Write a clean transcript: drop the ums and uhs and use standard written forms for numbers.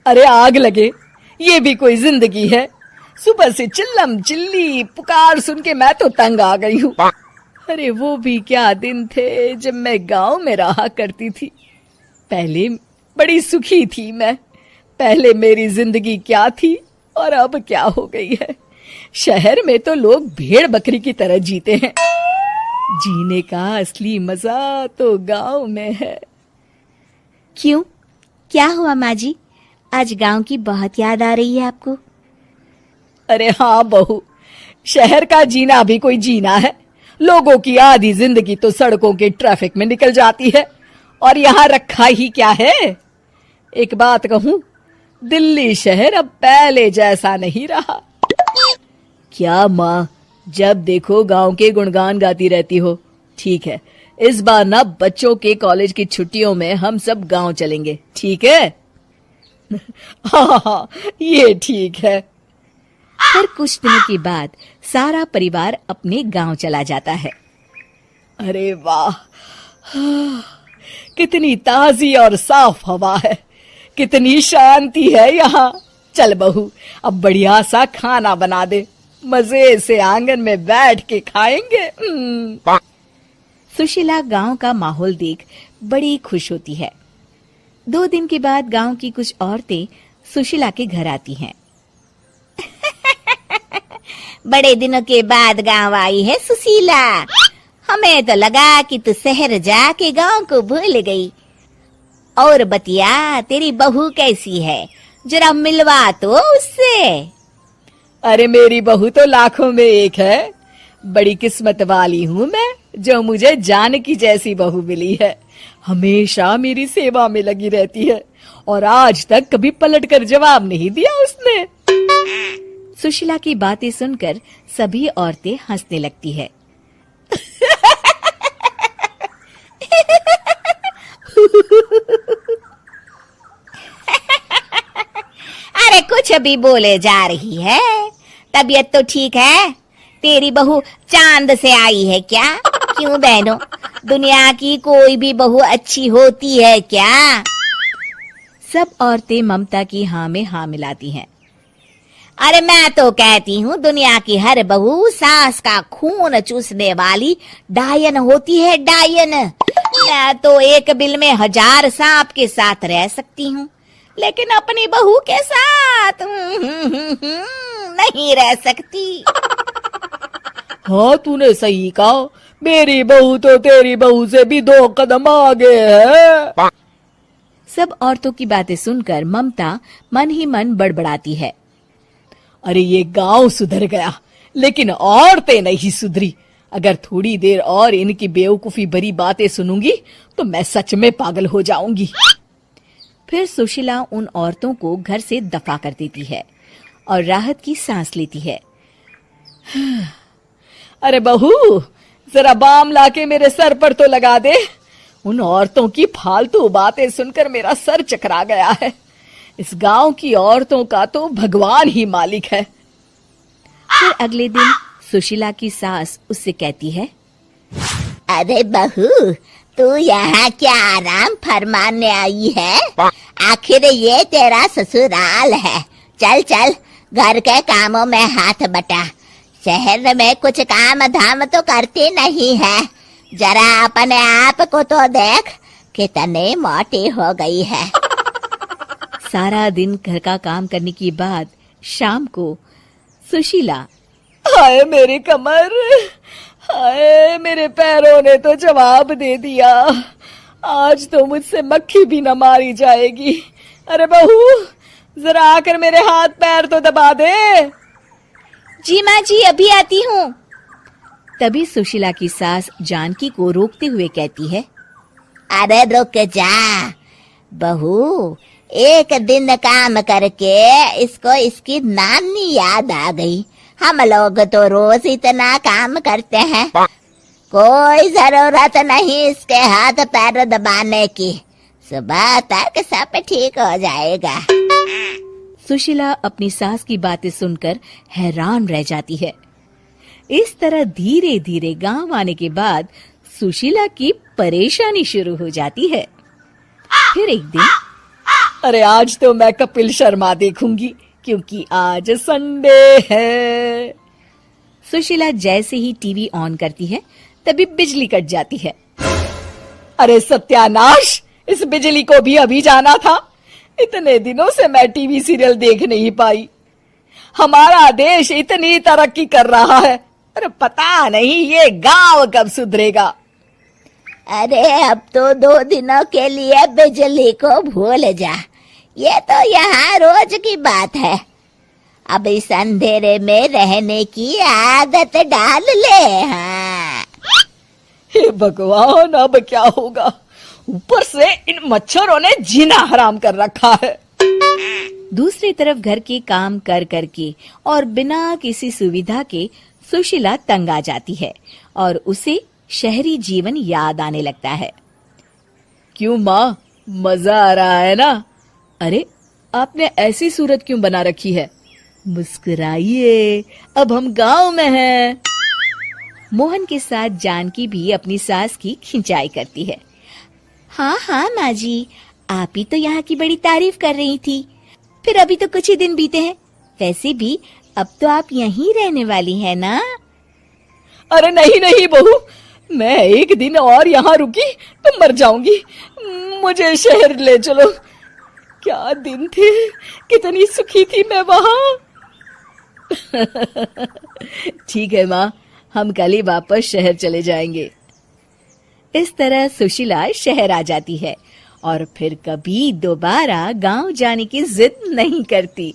अरे आग लगे, ये भी कोई जिंदगी है। सुबह से चिल्लम चिल्ली पुकार सुन के मैं तो तंग आ गई हूँ। अरे वो भी क्या दिन थे जब मैं गांव में रहा करती थी। पहले बड़ी सुखी थी मैं। पहले मेरी जिंदगी क्या थी और अब क्या हो गई है। शहर में तो लोग भेड़ बकरी की तरह जीते हैं। जीने का असली मजा तो गांव में है। क्यों, क्या हुआ माँ जी? आज गांव की बहुत याद आ रही है आपको? अरे हाँ बहू, शहर का जीना भी कोई जीना है। लोगों की आधी जिंदगी तो सड़कों के ट्रैफिक में निकल जाती है और यहाँ रखा ही क्या है। एक बात कहूं, दिल्ली शहर अब पहले जैसा नहीं रहा। क्या माँ, जब देखो गांव के गुणगान गाती रहती हो। ठीक है, इस बार ना बच्चों के कॉलेज की छुट्टियों में हम सब गांव चलेंगे, ठीक है? हाँ, ये ठीक है। फिर कुछ दिनों के बाद सारा परिवार अपने गांव चला जाता है। अरे वाह, कितनी ताजी और साफ हवा है, कितनी शांति है यहाँ। चल बहू, अब बढ़िया सा खाना बना दे, मजे से आंगन में बैठ के खाएंगे। सुशीला गांव का माहौल देख बड़ी खुश होती है। 2 दिन के बाद गांव की कुछ औरतें सुशीला के घर आती हैं। बड़े दिनों के बाद गांव आई है सुशीला। हमें तो लगा कि तू शहर जाके गांव को भूल गई। और बतिया, तेरी बहू कैसी है? जरा मिलवा तो उससे। अरे मेरी बहू तो लाखों में एक है। बड़ी किस्मत वाली हूँ मैं जो मुझे जानकी जैसी बहू मिली है। हमेशा मेरी सेवा में लगी रहती है और आज तक कभी पलट कर जवाब नहीं दिया उसने। सुशीला की बातें सुनकर सभी औरतें हंसने लगती है। अरे कुछ भी बोले जा रही है। तबीयत तो ठीक है? तेरी बहू चांद से आई है क्या? क्यों बहनों, दुनिया की कोई भी बहू अच्छी होती है क्या? सब औरतें ममता की हाँ में हाँ मिलाती हैं। अरे मैं तो कहती हूँ दुनिया की हर बहू सास का खून चूसने वाली डायन होती है, डायन। मैं तो एक बिल में 1000 सांप के साथ रह सकती हूँ, लेकिन अपनी बहू के साथ नहीं रह सकती। हाँ, तूने सही कहा। मेरी बहू तो तेरी बहू से भी 2 कदम आगे है। सब औरतों की बातें सुनकर ममता मन ही मन बड़बड़ाती है। अरे ये गांव सुधर गया, लेकिन औरतें नहीं सुधरी। अगर थोड़ी देर और इनकी बेवकूफी भरी बातें सुनूंगी तो मैं सच में पागल हो जाऊंगी। फिर सुशीला उन औरतों को घर से दफा कर देती है और राहत की सांस लेती है। अरे बहू, जरा बाम लाके मेरे सर पर तो लगा दे। उन औरतों की फालतू बातें सुनकर मेरा सर चकरा गया है। इस गांव की औरतों का तो भगवान ही मालिक है। फिर अगले दिन सुशीला की सास उससे कहती है, अरे बहू, तू यहाँ क्या आराम फरमाने आई है? आखिर ये तेरा ससुराल है। चल चल, घर के कामों में हाथ बटा। शहर में कुछ काम धाम तो करती नहीं है। जरा अपने आप को तो देख, कितनी मोटी हो गई है। सारा दिन घर का काम करने के बाद शाम को सुशीला, हाय मेरी कमर, हाय मेरे पैरों ने तो जवाब दे दिया। आज तो मुझसे मक्खी भी न मारी जाएगी। अरे बहू, जरा आकर मेरे हाथ पैर तो दबा दे। जी माँ जी, अभी आती हूँ। तभी सुशीला की सास जानकी को रोकते हुए कहती है, अरे रुक जा बहू, एक दिन काम करके इसको इसकी नानी याद आ गई। हम लोग तो रोज इतना काम करते हैं, कोई जरूरत नहीं इसके हाथ पैर दबाने की। सुबह तक सब ठीक हो जाएगा। सुशीला अपनी सास की बातें सुनकर हैरान रह जाती है। इस तरह धीरे धीरे गांव आने के बाद सुशीला की परेशानी शुरू हो जाती है। फिर एक दिन, अरे आज तो मैं कपिल शर्मा देखूंगी क्योंकि आज संडे है। सुशीला जैसे ही टीवी ऑन करती है तभी बिजली कट जाती है। अरे सत्यानाश, इस बिजली को भी अभी जाना था। इतने दिनों से मैं टीवी सीरियल देख नहीं पाई। हमारा देश इतनी तरक्की कर रहा है, अरे पता नहीं ये गांव कब सुधरेगा। अरे अब तो 2 दिनों के लिए बिजली को भूल जा, ये तो यहाँ रोज की बात है। अब इस अंधेरे में रहने की आदत डाल ले। हाँ। हे भगवान, अब क्या होगा? ऊपर से इन मच्छरों ने जीना हराम कर रखा है। दूसरी तरफ घर के काम कर करके और बिना किसी सुविधा के सुशीला तंग आ जाती है और उसे शहरी जीवन याद आने लगता है। क्यों माँ, मजा आ रहा है ना? अरे आपने ऐसी सूरत क्यों बना रखी है? मुस्कुराइए, अब हम गांव में हैं। मोहन के साथ जानकी भी अपनी सास की खिंचाई करती है। हाँ हाँ माँ जी, आप ही तो यहाँ की बड़ी तारीफ कर रही थी। फिर अभी तो कुछ ही दिन बीते हैं, वैसे भी अब तो आप यहीं रहने वाली है ना? अरे नहीं नहीं बहू, मैं एक दिन और यहाँ रुकी तो मर जाऊंगी। मुझे शहर ले चलो। क्या दिन थे, कितनी सुखी थी मैं वहां। ठीक है माँ, हम कल ही वापस शहर चले जाएंगे। इस तरह सुशीला शहर आ जाती है और फिर कभी दोबारा गांव जाने की जिद नहीं करती।